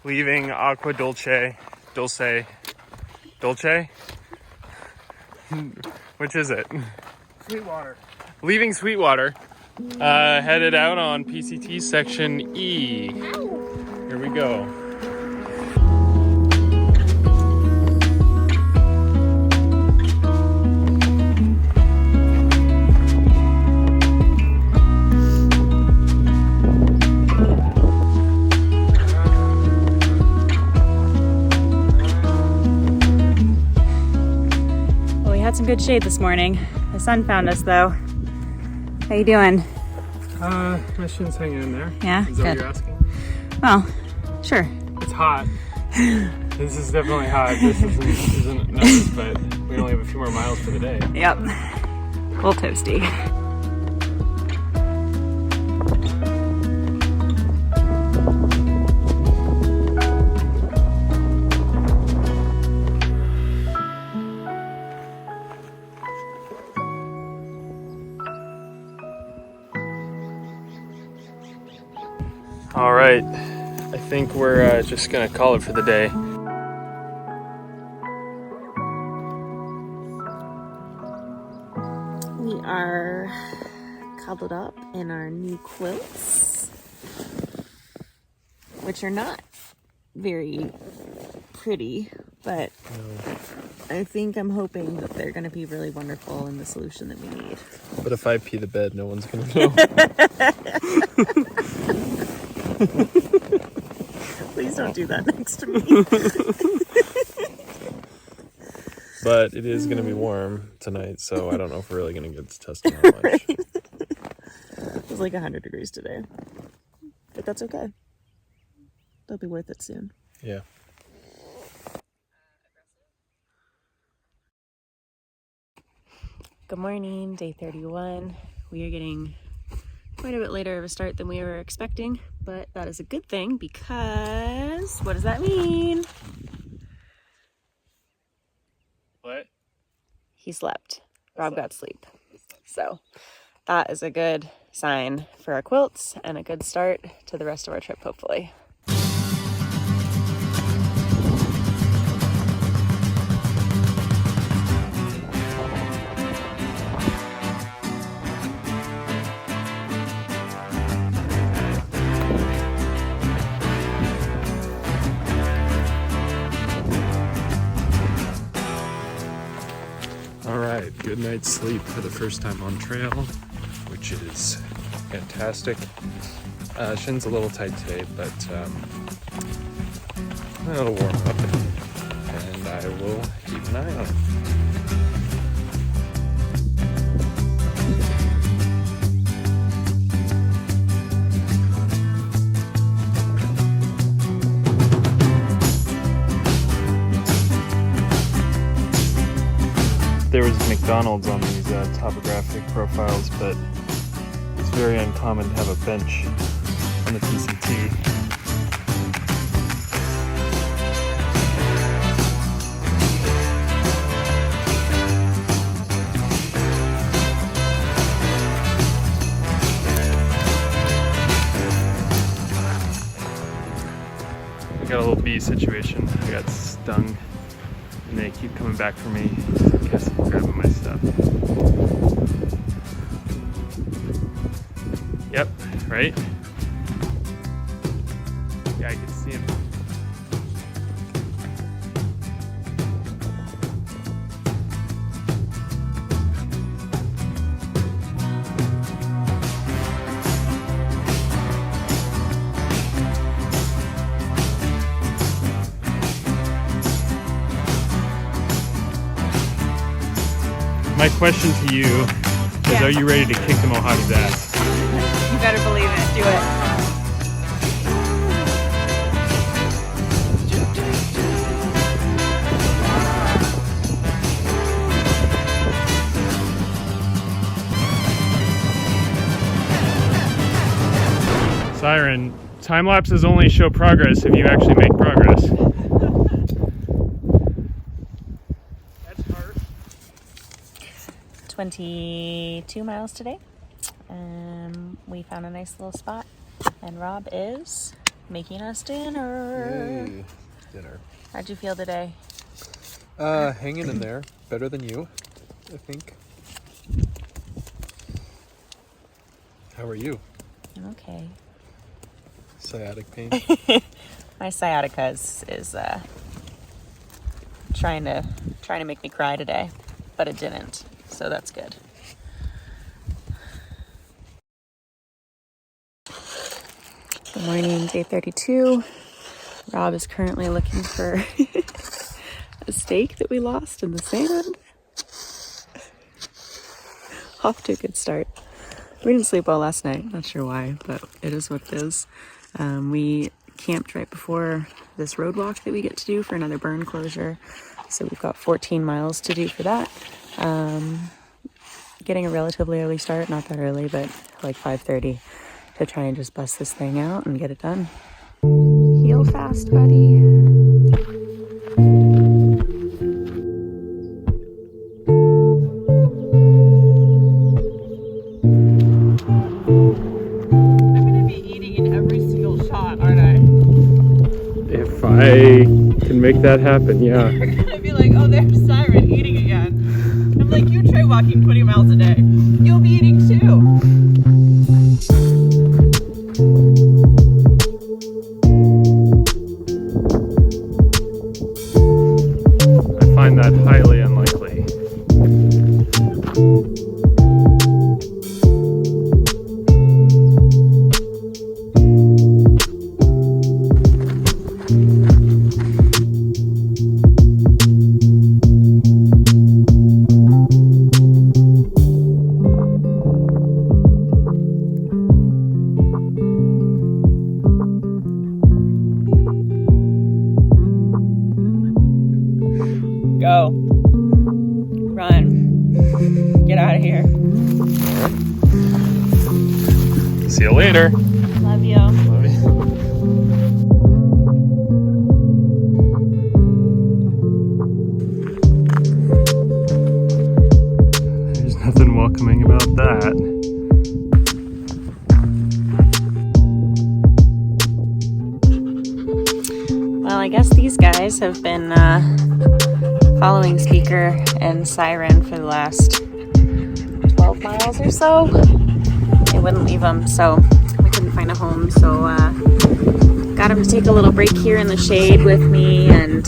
leaving Aqua Dulce. Which is it? Sweetwater. Leaving Sweetwater. Headed out on PCT section E. Here we go. Some good shade this morning. The sun found us though. How you doing? My shin's hanging in there. Yeah, is that good. What you're asking? Well, sure. It's hot. This is definitely hot. This isn't nice, but we only have a few more miles for the day. Yep. A little toasty. All right, I think we're just gonna call it for the day. We are cuddled up in our new quilts, which are not very pretty, but I'm hoping that they're going to be really wonderful in the solution that we need. But if I pee the bed, no one's gonna know. Please don't do that next to me. But it is gonna be warm tonight, so I don't know if we're really gonna get to test how much. Right. It was like 100 degrees today, but that's okay. They'll be worth it soon. Yeah. Good morning, day 31. We are getting quite a bit later of a start than we were expecting, but that is a good thing because what does that mean? What? He slept. Rob got sleep. So that is a good sign for our quilts and a good start to the rest of our trip, hopefully. Alright, good night's sleep for the first time on trail, which is fantastic. Shin's a little tight today, but it'll warm up and I will keep an eye on it. There was McDonald's on these topographic profiles, but it's very uncommon to have a bench on the PCT. I got a little bee situation. I got stung. And they keep coming back for me. I guess I'm grabbing my stuff. Yep, right? Yeah, I can see him. My question to you is, Are you ready to kick the Mojave's ass? You better believe it. Do it. Siren, time lapses only show progress if you actually make progress. That's hard. 22 miles today. We found a nice little spot, and Rob is making us dinner. Yay. Dinner. How'd you feel today? Hanging in there. Better than you, I think. How are you? I'm okay. Sciatic pain? My sciatica is trying to make me cry today, but it didn't, so that's good. Good morning, day 32. Rob is currently looking for a steak that we lost in the sand. Off to a good start. We didn't sleep well last night, not sure why, but it is what it is. We camped right before this road walk that we get to do for another burn closure. So we've got 14 miles to do for that. Getting a relatively early start, not that early, but like 5:30 to try and just bust this thing out and get it done. Heal fast, buddy. I can make that happen, yeah. You're gonna be like, oh, there's Siren eating again. I'm like, you try walking 20 miles a day. You'll be eating too. I find that highly unlikely. Go. Run. Get out of here. See you later. Love you. Love you. There's nothing welcoming about that. Well, I guess these guys have been following Speaker and Siren for the last 12 miles or so. They wouldn't leave them, so we couldn't find a home. So got him to take a little break here in the shade with me and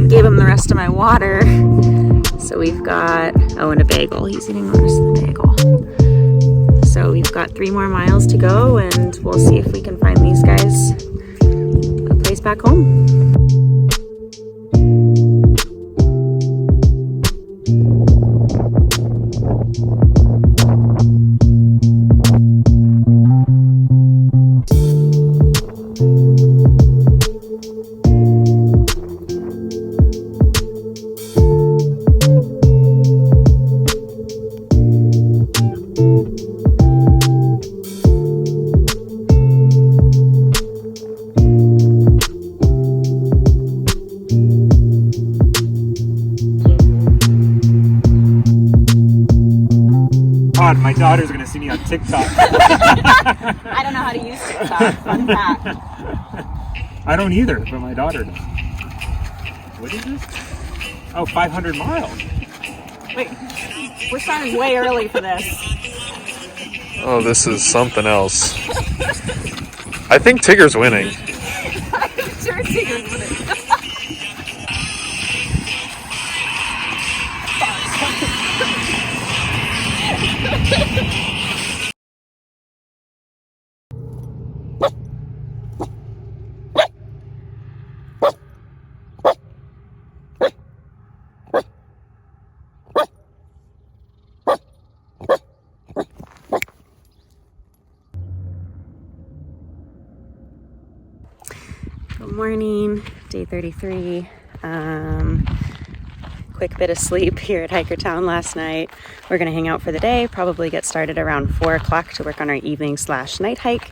gave him the rest of my water. So we've got, oh, and a bagel. He's eating the rest of the bagel. So we've got 3 more miles to go, and we'll see if we can find these guys a place back home. My daughter's gonna see me on TikTok. I don't know how to use TikTok. Fun fact. I don't either, but my daughter does. What is this? Oh, 500 miles. Wait, we're starting way early for this. Oh, this is something else. I think Tigger's winning. I'm sure Tigger's winning. Good morning, day 33. Quick bit of sleep here at Hikertown last night. We're gonna hang out for the day, probably get started around 4 o'clock to work on our evening/night hike.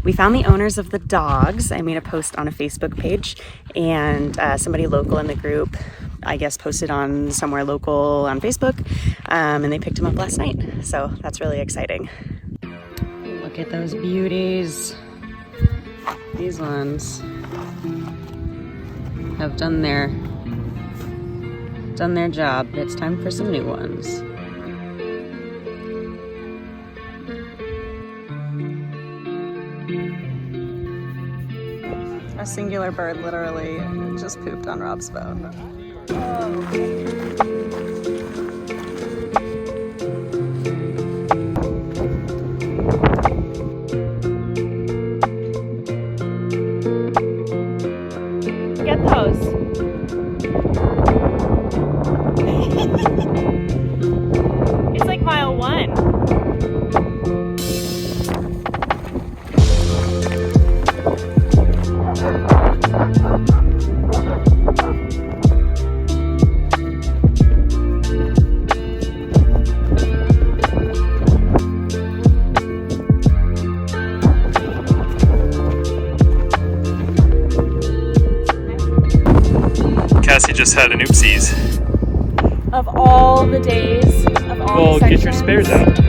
We found the owners of the dogs. I made a post on a Facebook page, and somebody local in the group, I guess, posted on somewhere local on Facebook, and they picked them up last night. So that's really exciting. Look at those beauties. These ones have done their job. It's time for some new ones. A singular bird literally just pooped on Rob's phone. Get those. It's like mile 1. Cassie just had an oopsies. Of all the days, of all Well, the get your spares out.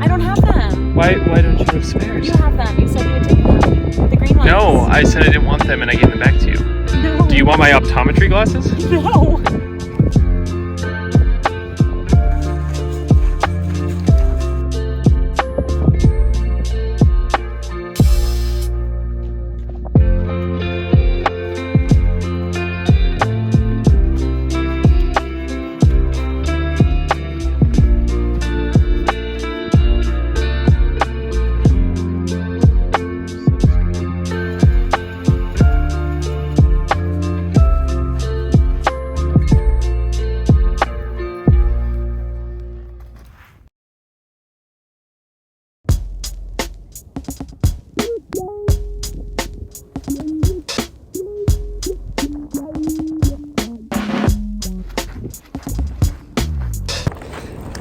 I don't have them. Why don't you have spares? You have them. You said you would take them. The green ones. No, I said I didn't want them and I gave them back to you. No. Do you want my optometry glasses? No.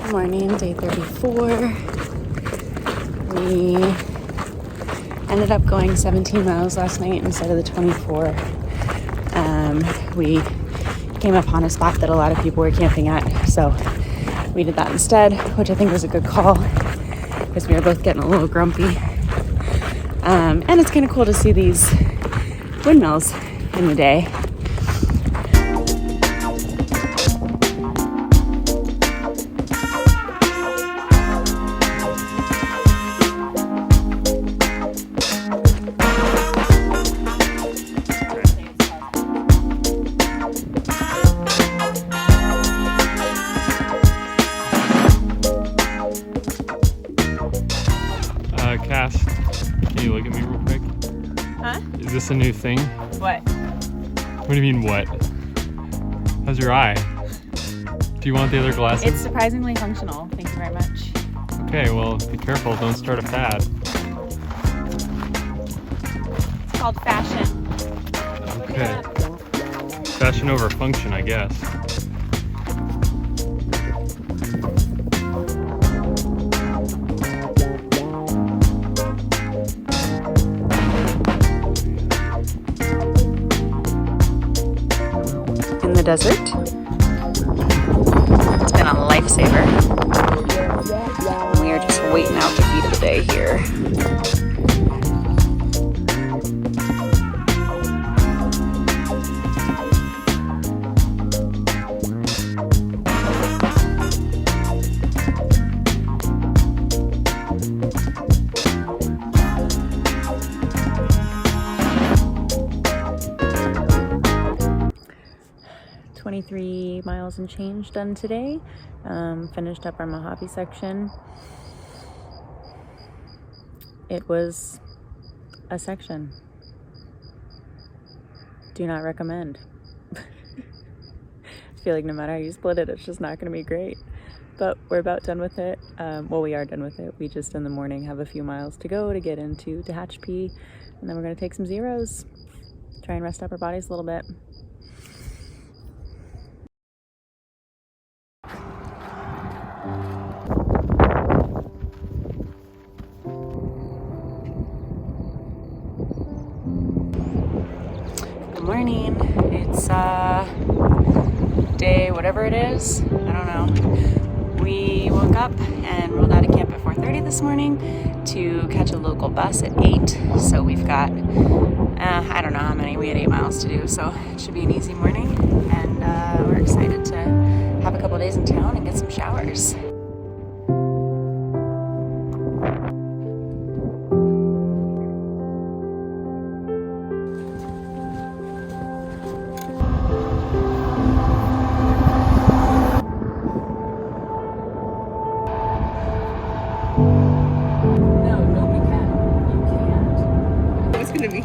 Good morning, day 34. We ended up going 17 miles last night instead of the 24. We came upon a spot that a lot of people were camping at, so we did that instead, which I think was a good call because we were both getting a little grumpy. And it's kind of cool to see these windmills in the day. Cass, can you look at me real quick? Huh? Is this a new thing? What? What do you mean, what? How's your eye? Do you want the other glasses? It's surprisingly functional. Thank you very much. Okay, well, be careful. Don't start a fad. It's called fashion. Okay. Fashion over function, I guess. In the desert. It's been a lifesaver. We are just waiting out the heat of the day here. .3 miles and change done today. Finished up our Mojave section. It was a section. Do not recommend. I feel like no matter how you split it, it's just not going to be great. But we're about done with it. Well, we are done with it. We just in the morning have a few miles to go to get into Tehachapi, and then we're going to take some zeros, try and rest up our bodies a little bit. Morning. It's day whatever it is. I don't know. We woke up and rolled out of camp at 4:30 this morning to catch a local bus at 8, so we've got, I don't know how many, we had 8 miles to do, so it should be an easy morning, and we're excited to have a couple days in town and get some showers.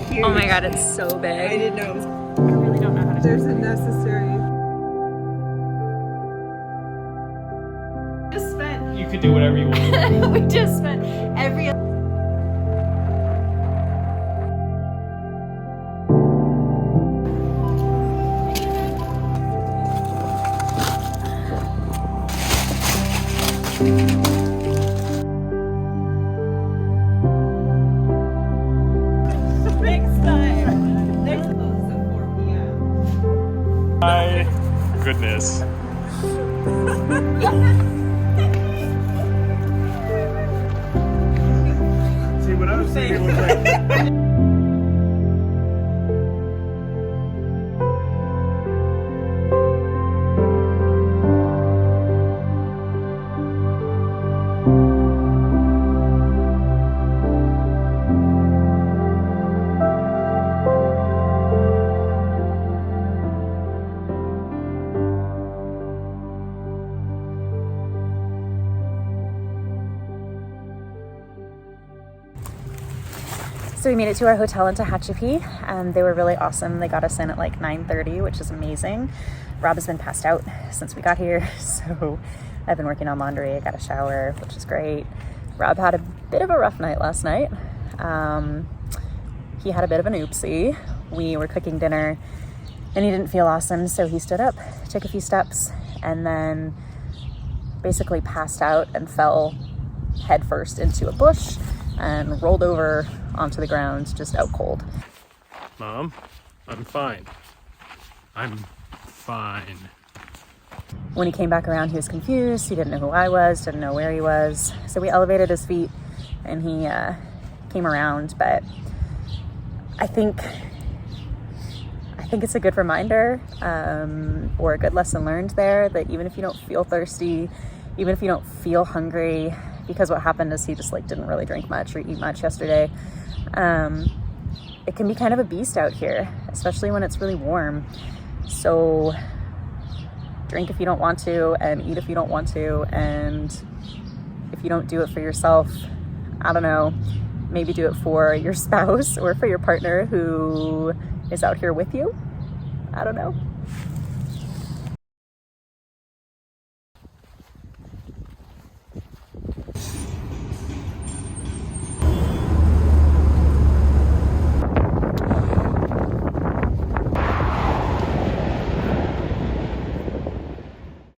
Huge. Oh my god, it's so big. I didn't know it was. I really don't know how to do There's it. a necessary. Just spent. You could do whatever you want. We just spent every. My goodness. See what I was thinking was like. So we made it to our hotel in Tehachapi. They were really awesome. They got us in at like 9:30, which is amazing. Rob has been passed out since we got here, so I've been working on laundry. I got a shower, which is great. Rob had a bit of a rough night last night. He had a bit of an oopsie. We were cooking dinner and he didn't feel awesome, so he stood up, took a few steps, and then basically passed out and fell headfirst into a bush and rolled over onto the ground, just out cold. Mom, I'm fine. I'm fine. When he came back around, he was confused. He didn't know who I was, didn't know where he was. So we elevated his feet and he came around. But I think it's a good reminder or a good lesson learned there that even if you don't feel thirsty, even if you don't feel hungry, because what happened is he just like didn't really drink much or eat much yesterday. It can be kind of a beast out here, especially when it's really warm. So drink if you don't want to and eat if you don't want to. And if you don't do it for yourself, I don't know, maybe do it for your spouse or for your partner who is out here with you. I don't know.